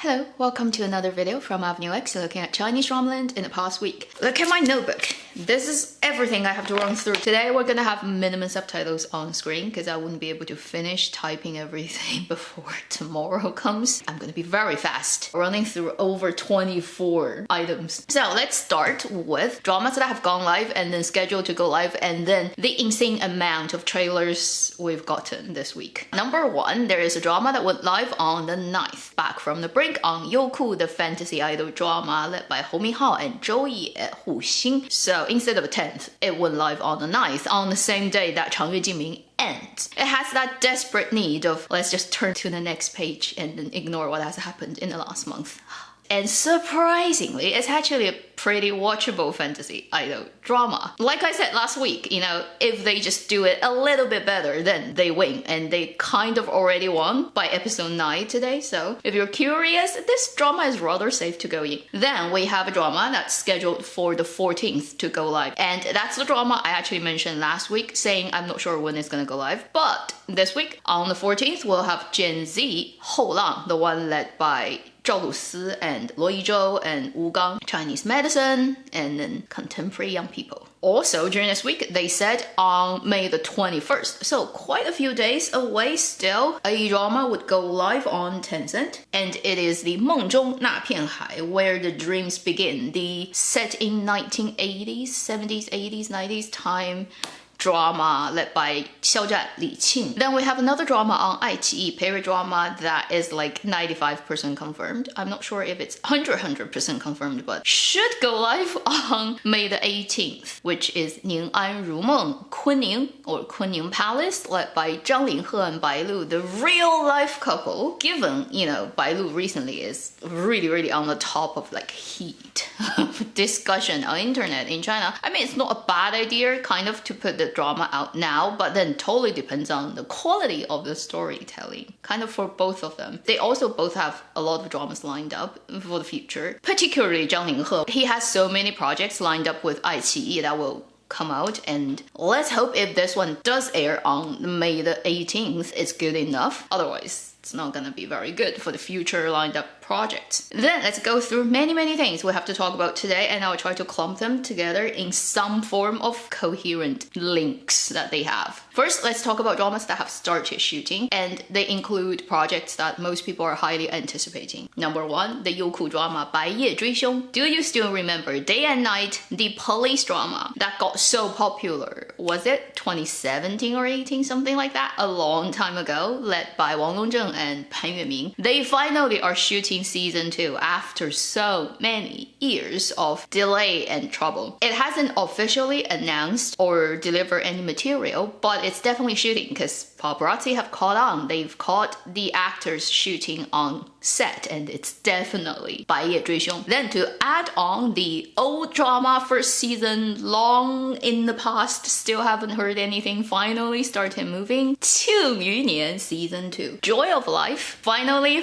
Hello, welcome to another video from Avenue X looking at Chinese dramaland in the past week. Look at my notebook. This is everything I have to run through. Today we're gonna have minimum subtitles on screen because I wouldn't be able to finish typing everything before tomorrow comes. I'm gonna be very fast, running through over 24 items. So let's start with dramas that have gone live and then scheduled to go live, and then the insane amount of trailers we've gotten this week. Number one, there is a drama that went live on the 9th, Back from the Brink on Youku, the fantasy idol drama led by Hou Minhao and Zhou Yi at Hu Xing. So instead of the 10th, it went live on the 9th, on the same day that 长月烬明 ends. It has that desperate need of let's just turn to the next page and then ignore what has happened in the last month. And surprisingly, it's actually a pretty watchable fantasy idol drama. Like I said last week, you know, if they just do it a little bit better, then they win. And they kind of already won by episode 9 today. So if you're curious, this drama is rather safe to go in. Then we have a drama that's scheduled for the 14th to go live. And that's the drama I actually mentioned last week, saying I'm not sure when it's gonna go live. But this week, on the 14th, we'll have Gen Z, Hou Lang, the one led by Zhao Lusi and Luo Yizhou and Wu Gang, Chinese medicine, and then contemporary young people. Also, during this week, they said on May the 21st, so quite a few days away still, a drama would go live on Tencent, and it is the 梦中那片海, Where the Dreams Begin, the set in 1980s, 70s, 80s, 90s time drama led by Xiaozhan Li Qing. Then we have another drama on IQiyi, period drama that is like 95% confirmed. I'm not sure if it's 100% confirmed, but should go live on May the 18th, which is Ning'an Rumeng, Kunning or Kunning Palace, led by Zhang Linghe and Bai Lu, the real life couple. Given, you know, Bai Lu recently is really on the top of like heat of discussion on internet in China. I mean, it's not a bad idea kind of to put the drama out now, but then totally depends on the quality of the storytelling, kind of for both of them. They also both have a lot of dramas lined up for the future, particularly Zhang Linghe. He has so many projects lined up with IQiyi that will come out, and let's hope if this one does air on May the 18th, it's good enough. Otherwise, it's not gonna be very good for the future lined up projects. Then let's go through many things we have to talk about today, and I'll try to clump them together in some form of coherent links that they have. First, let's talk about dramas that have started shooting, and they include projects that most people are highly anticipating. Number one, the Youku drama 白夜追凶. Do you still remember Day and Night, the police drama that got so popular? Was it 2017 or 18, something like that? A long time ago, led by Wang Longzheng and Pan Yueming. They finally are shooting season 2 after so many years of delay and trouble. It hasn't officially announced or delivered any material, but it's definitely shooting because paparazzi have caught on. They've caught the actors shooting on set, and it's definitely 白夜追凶. Then to add on the old drama first season, long in the past, still haven't heard anything, finally started moving. 庆余年season 2, Joy of Life, finally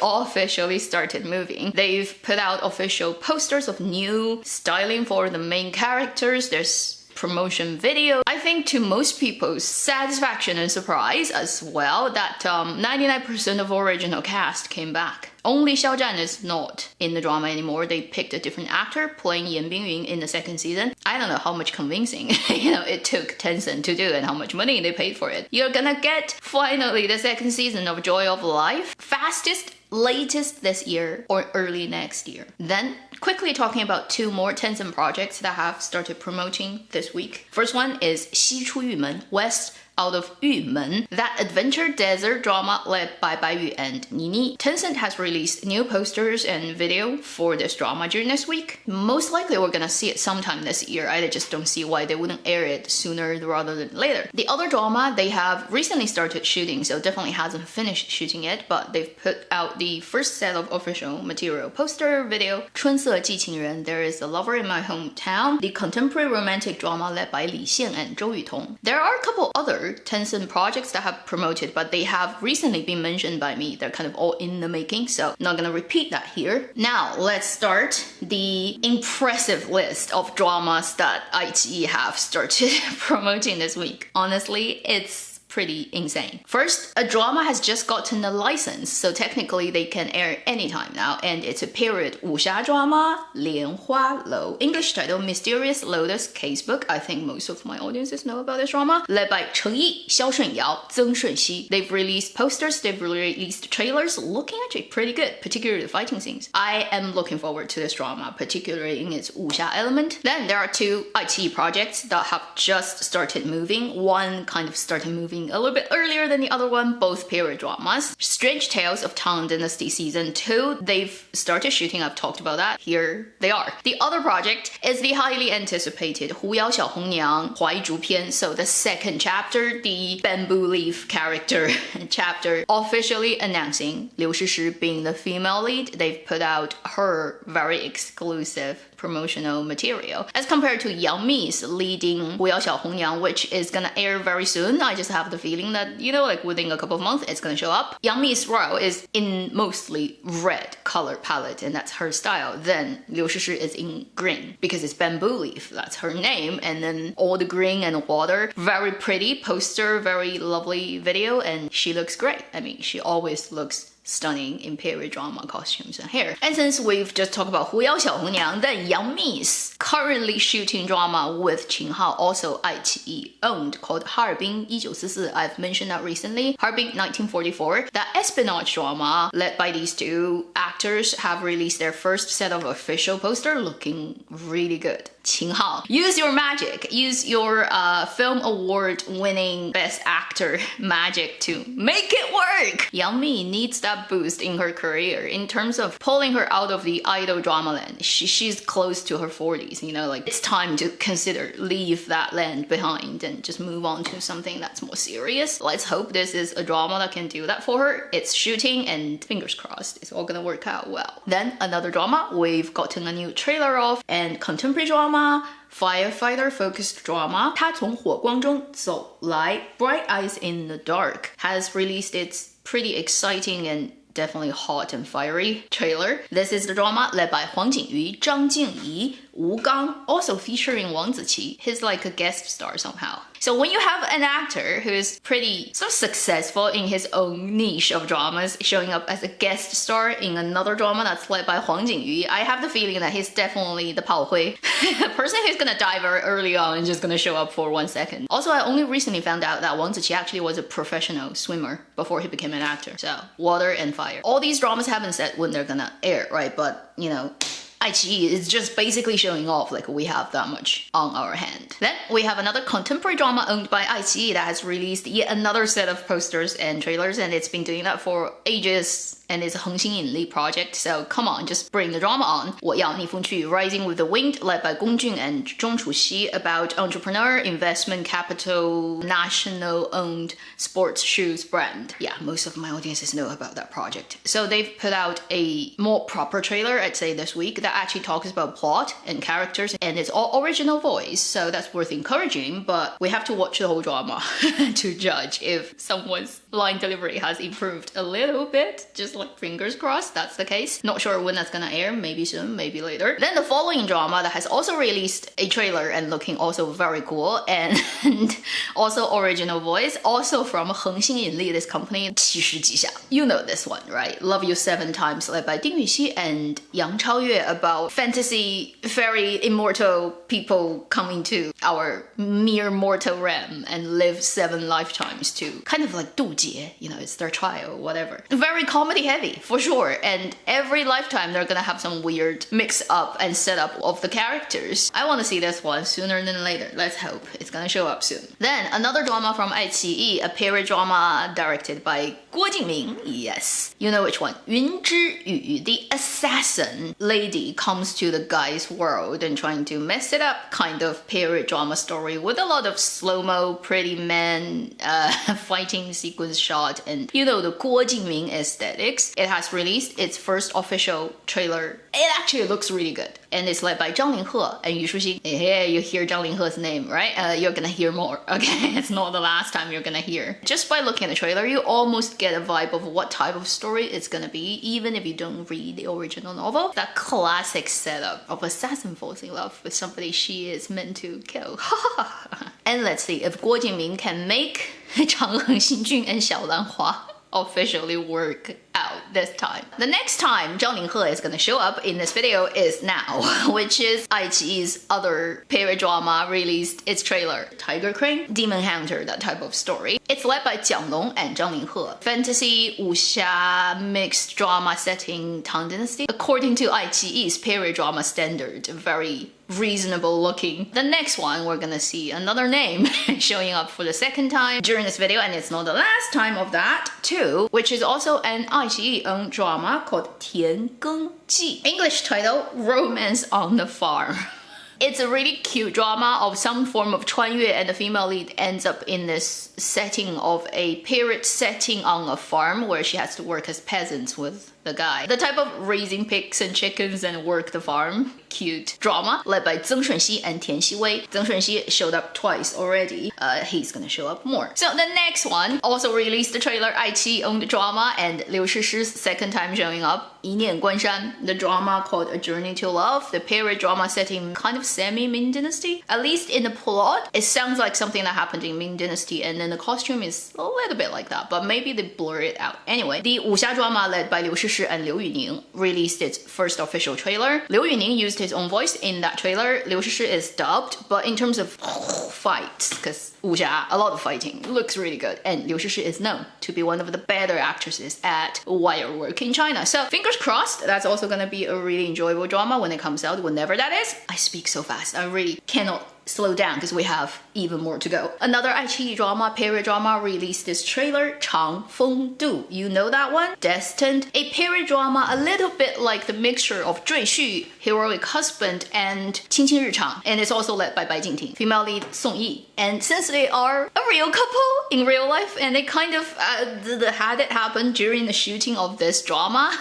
officially started moving. They've put out official posters of new styling for the main characters. There's promotion video. I think to most people's satisfaction and surprise as well that 99% of original cast came back. Only Xiaozhan is not in the drama anymore. They picked a different actor playing Yan Bingyun in the second season. I don't know how much convincing it took Tencent to do and how much money they paid for it. You're gonna get finally the second season of Joy of Life. Fastest, latest this year or early next year. Then quickly talking about two more Tencent projects that have started promoting this week. First one is 西出玉门, West out of Yumen, that adventure desert drama led by Bai Yu and Nini. Tencent has released new posters and video for this drama during this week. Most likely we're gonna see it sometime this year. I just don't see why they wouldn't air it sooner rather than later. The other drama, they have recently started shooting, so definitely hasn't finished shooting it, but they've put out the first set of official material poster video. 春色寄情人, There is a Lover in My Hometown, the contemporary romantic drama led by Li Xian and Zhou Yutong. There are a couple other Tencent projects that have promoted, but they have recently been mentioned by me. They're kind of all in the making, so not gonna repeat that here. Now, let's start the impressive list of dramas that IQiyi have started promoting this week. Honestly, it's pretty insane. First, a drama has just gotten a license, so technically they can air anytime now, and it's a period 武侠 drama, 莲花楼. English title, Mysterious Lotus Casebook. I think most of my audiences know about this drama. Led by Cheng Yi, Xiao Shunyao, Zeng Shunxi. They've released posters, they've released trailers, looking actually pretty good, particularly the fighting scenes. I am looking forward to this drama, particularly in its 武侠 element. Then there are two IQiyi projects that have just started moving. One kind of started moving a little bit earlier than the other one, both period dramas. Strange Tales of Tang Dynasty Season 2, they've started shooting, I've talked about that. Here they are. The other project is the highly anticipated 狐妖小红娘怀竹篇. So the second chapter, the bamboo leaf character chapter, officially announcing Liu Shishi being the female lead. They've put out her very exclusive promotional material as compared to Yang Mi's leading 狐妖小红娘, which is gonna air very soon. I just have the feeling that, you know, like within a couple of months it's gonna show up. Yang Mi's role is in mostly red color palette, and that's her style. Then Liu Shishi is in green because it's bamboo leaf, that's her name, and then all the green and water. Very pretty poster, very lovely video, and she looks great. I mean, she always looks stunning in period drama costumes and hair. And since we've just talked about 狐妖小红娘, then Yang Mi's currently shooting drama with Qin Hao, also IQiyi owned, called 哈尔滨1944. I've mentioned that recently. 哈尔滨 1944. That espionage drama led by these two actors have released their first set of official poster, looking really good. Qin Hao, use your magic, use your film award winning best actor magic to make it work. Yang Mi needs that boost in her career in terms of pulling her out of the idol drama land. She's close to her 40s, you know, like it's time to consider leave that land behind and just move on to something that's more serious. Let's hope this is a drama that can do that for her. It's shooting, and fingers crossed it's all gonna work out well. Then another drama we've gotten a new trailer of, and contemporary drama, firefighter focused drama 他从火光中走来, Bright Eyes in the Dark, has released its pretty exciting and definitely hot and fiery trailer. This is the drama led by Huang Jingyu, Zhang Jingyi, Wu Gang, also featuring Wang Ziqi. He's like a guest star somehow. So when you have an actor who is pretty so successful in his own niche of dramas showing up as a guest star in another drama that's led by Huang Jingyu, I have the feeling that he's definitely the Pao Hui, the person who's gonna die very early on and just gonna show up for 1 second. Also, I only recently found out that Wang Ziqi actually was a professional swimmer before he became an actor. So water and fire. All these dramas haven't said when they're gonna air, right? But you know, IQiyi is just basically showing off like we have that much on our hand. Then we have another contemporary drama owned by IQiyi that has released yet another set of posters and trailers, and it's been doing that for ages. And it's a 恒星引力 project, so come on, just bring the drama on. 我要逆风去, Rising with the Wind, led by Gong Jun and Zhong Chuxi, about entrepreneur, investment capital, national-owned sports shoes brand. Yeah, most of my audiences know about that project. So they've put out a more proper trailer, I'd say this week, that actually talks about plot and characters, and it's all original voice, so that's worth encouraging, but we have to watch the whole drama to judge if someone's line delivery has improved a little bit. Just like fingers crossed that's the case. Not sure when that's gonna air, maybe soon, maybe later. Then the following drama that has also released a trailer and looking also very cool, and also original voice, also from 恒星引力, this company, 七十几下. You know this one, right? Love You 7 Times, led by Ding Yuxi and Yang Chaoyue, about fantasy, fairy, immortal people coming to our mere mortal realm and live 7 lifetimes to kind of like 渡劫, you know, it's their trial, whatever. Very comedy heavy, for sure, and every lifetime they're gonna have some weird mix up and setup of the characters. I want to see this one sooner than later. Let's hope it's gonna show up soon. Then another drama from IQiyi, a period drama directed by Guo Jingming. Yes, you know which one. 云之羽, the assassin lady comes to the guy's world and trying to mess it up, kind of period drama story with a lot of slow-mo, pretty men, fighting sequence shot, and you know the Guo Jingming aesthetics. It has released its first official trailer. It actually looks really good, and it's led by Zhang Linghe and Yu Shuxi. Yeah, you hear Zhang Linghe's name, right? You're gonna hear more, okay? It's not the last time you're gonna hear. Just by looking at the trailer, you almost get a vibe of what type of story it's gonna be, even if you don't read the original novel. That classic setup of assassin falls in love with somebody she is meant to kill. And let's see if Guo Jingming can make 长恒新君 and 小兰花 officially work out this time. The next time Zhang Linghe is going to show up in this video is now, which is IQiyi's other period drama released its trailer, Tiger Crane, Demon Hunter, that type of story. It's led by Jiang Long and Zhang Linghe. Fantasy, wuxia, mixed drama setting Tang Dynasty. According to IQiyi's period drama standard, very reasonable looking. The next one, we're gonna see another name showing up for the second time during this video, and it's not the last time of that too, which is also an IQiyi owned drama called Tian Geng Ji. English title, Romance on the Farm. It's a really cute drama of some form of 穿越, and the female lead ends up in this setting of a period setting on a farm where she has to work as peasants with the guy. The type of raising pigs and chickens and work the farm. Cute drama led by Zeng Shunxi and Tian Xiwei. Zeng Shunxi showed up twice already. He's gonna show up more. So the next one also released the trailer, IQiyi owned drama, and Liu Shishi's second time showing up. 一念关山, the drama called A Journey to Love, the period drama setting kind of semi-Ming Dynasty. At least in the plot, it sounds like something that happened in Ming Dynasty, and then the costume is a little bit like that, but maybe they blur it out. Anyway, the wuxia drama led by Liu Shishi and Liu Yuning released its first official trailer. Liu Yuning used his own voice in that trailer. Liu Shishi is dubbed, but in terms of fights, because wuxia, a lot of fighting, looks really good, and Liu Shishi is known to be one of the better actresses at wire work in China. So fingers crossed, that's also gonna be a really enjoyable drama when it comes out, whenever that is. I speak so fast, I really cannot slow down because we have even more to go. Another IQiyi drama, period drama, released this trailer, 长风渡. You know that one? Destined. A period drama, a little bit like the mixture of 赘婿, heroic husband, and 卿卿日常. And it's also led by Bai Jingting. Female lead, Song Yi. And since they are a real couple in real life, and they kind of had it happen during the shooting of this drama,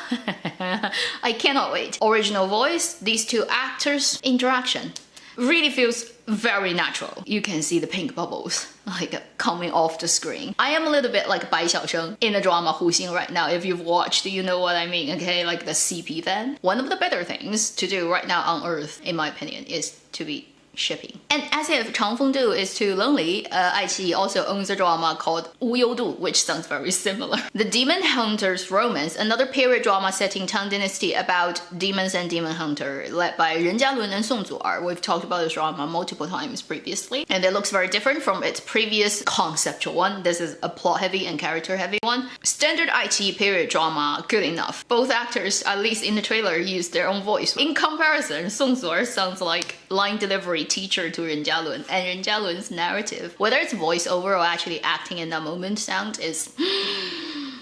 I cannot wait. Original voice, these two actors' interaction really feels very natural. You can see the pink bubbles like coming off the screen. I am a little bit like Bai Xiaosheng in the drama Hu Xing right now. If you've watched, you know what I mean, okay? Like the CP fan. One of the better things to do right now on Earth, in my opinion, is to be shipping. And as if 长风渡 is too lonely, IQiyi also owns a drama called 无忧渡, which sounds very similar. The Demon Hunter's Romance, another period drama setting Tang Dynasty about demons and demon hunter, led by Ren Jialun and Song Zu'er. We've talked about this drama multiple times previously, and it looks very different from its previous conceptual one. This is a plot-heavy and character-heavy one. Standard IQiyi period drama, good enough. Both actors, at least in the trailer, used their own voice. In comparison, Song Zu'er sounds like line delivery teacher to Ren Jialun, and Ren Jialun's narrative, whether it's voiceover or actually acting in that moment, sound is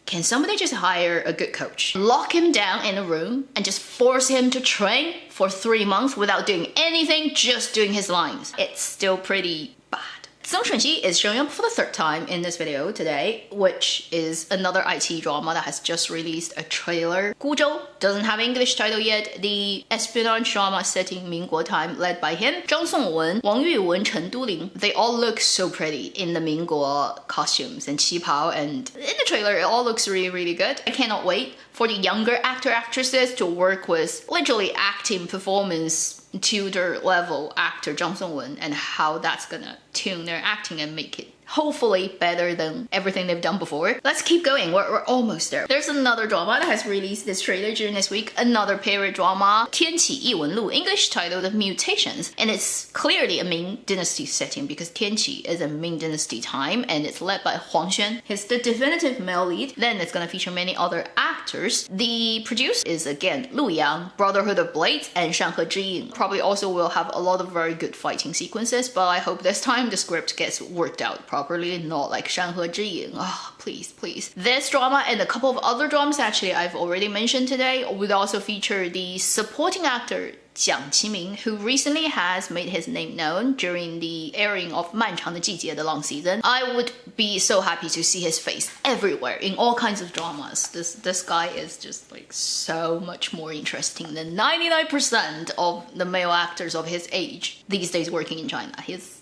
can somebody just hire a good coach, lock him down in a room and just force him to train for 3 months without doing anything, just doing his lines? It's still pretty bad. Zeng Shunxi is showing up for the third time in this video today, which is another IQiyi drama that has just released a trailer. Guzhou doesn't have English title yet. The espionage drama setting Mingguo time, led by him. Zhang Songwen, Wang Yuwen, Chen Duling. They all look so pretty in the Mingguo costumes and qipao, and in the trailer it all looks really, really good. I cannot wait for the younger actresses to work with literally acting performance tutor level actor Zhang Songwen, and how that's gonna tune their acting and make it hopefully better than everything they've done before. Let's keep going, we're almost there. There's another drama that has released this trailer during this week, another period drama, 天启异闻录, English titled Mutations, and it's clearly a Ming Dynasty setting because 天启 is a Ming Dynasty time, and it's led by Huang Xuan. He's the definitive male lead. Then it's gonna feature many other actors. The producer is again Lu Yang, Brotherhood of Blades, and Shanhe Zhiying. Probably also will have a lot of very good fighting sequences, but I hope this time the script gets worked out properly, not like Shanhe Zhiying. Oh, please, please. This drama and a couple of other dramas actually I've already mentioned today would also feature the supporting actor Jiang Qiming, who recently has made his name known during the airing of 漫长的季节, the long season. I would be so happy to see his face everywhere in all kinds of dramas. This guy is just like so much more interesting than 99% of the male actors of his age these days working in China. He's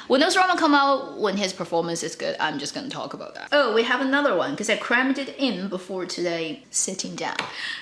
When those drama come out, when his performance is good, I'm just gonna talk about that. Oh, we have another one because I crammed it in before today sitting down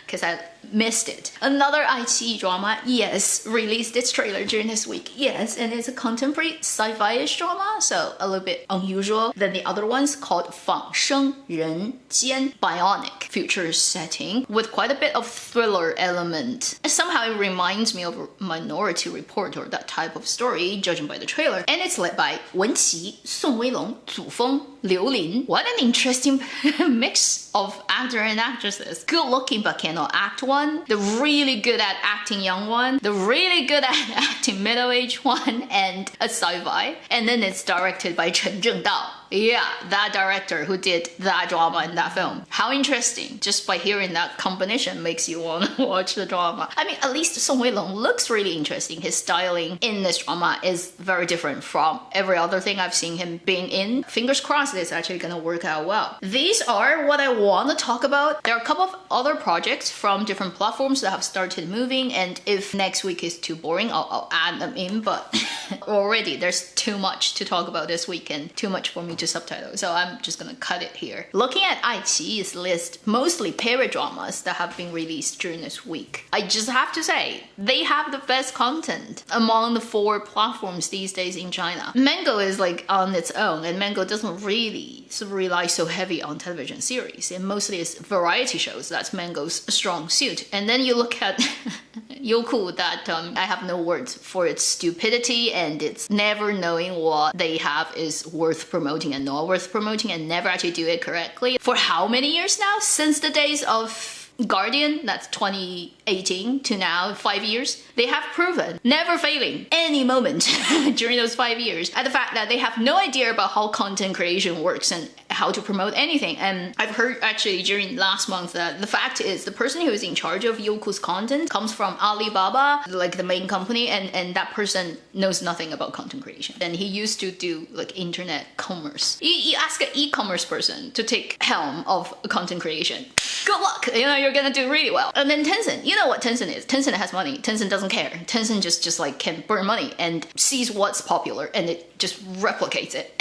because I missed it. Another IQiyi drama, yes, released its trailer during this week. Yes, and it's a contemporary sci-fi-ish drama, so a little bit unusual than the other ones, called 仿生人间 Bionic future setting with quite a bit of thriller element. Somehow it reminds me of a Minority Report or that type of story, judging by the trailer. And it's led by Wen Qi, Song Weilong, Zu Feng, Liu Lin. What an interesting mix of actor and actresses. Good looking but cannot act one, the really good at acting young one, the really good at acting middle-aged one, and a sci-fi. And then it's directed by Chen Zhengdao. Yeah, that director who did that drama in that film. How interesting. Just by hearing that combination makes you want to watch the drama. I mean, at least Song Weilong looks really interesting. His styling in this drama is very different from every other thing I've seen him being in. Fingers crossed it's actually gonna work out well. These are what I want to talk about. There are a couple of other projects from different platforms that have started moving, and if next week is too boring, I'll add them in, but already there's too much to talk about this week and too much for me to subtitle, so I'm just gonna cut it here. Looking at IQiyi's list, mostly period dramas that have been released during this week, I just have to say, they have the best content among the 4 platforms these days in China. Mango is like on its own, and Mango doesn't really rely so heavy on television series, and mostly it's variety shows. That's Mango's strong suit. And then you look at Youku, that I have no words for its stupidity and its never knowing what they have is worth promoting and not worth promoting, and never actually do it correctly. For how many years now? Since the days of Guardian, that's 2018 to now, 5 years, they have proven, never failing any moment during those 5 years, at the fact that they have no idea about how content creation works and how to promote anything. And I've heard actually during last month that the fact is the person who is in charge of Youku's content comes from Alibaba, like the main company, and that person knows nothing about content creation. And he used to do like internet commerce. You ask an e-commerce person to take helm of content creation, good luck, you know, you're gonna do really well. And then Tencent, you know what Tencent is. Tencent has money. Tencent doesn't care. Tencent just like can burn money and sees what's popular and it just replicates it.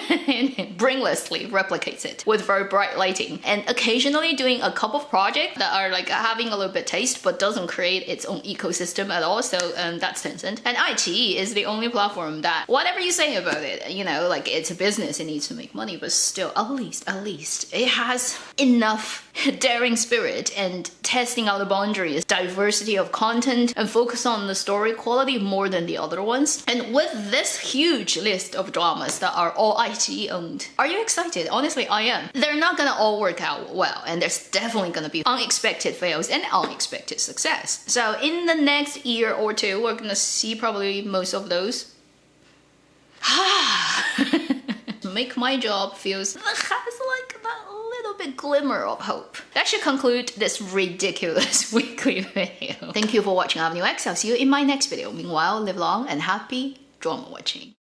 And brainlessly replicates it with very bright lighting, and occasionally doing a couple of projects that are like having a little bit taste but doesn't create its own ecosystem at all. So that's Tencent. And IQiyi is the only platform that, whatever you say about it, you know, like it's a business, it needs to make money, but still at least it has enough daring spirit and testing out the boundaries, diversity of content, and focus on the story quality more than the other ones. And with this huge list of dramas that are all IQiyi owned, are you excited? Honestly, I am. They're not gonna all work out well, and there's definitely gonna be unexpected fails and unexpected success. So in the next year or two, we're gonna see probably most of those. Make my job feels has like that little bit glimmer of hope. That should conclude this ridiculous weekly video. Thank you for watching Avenue X. I'll see you in my next video. Meanwhile, live long and happy drama watching.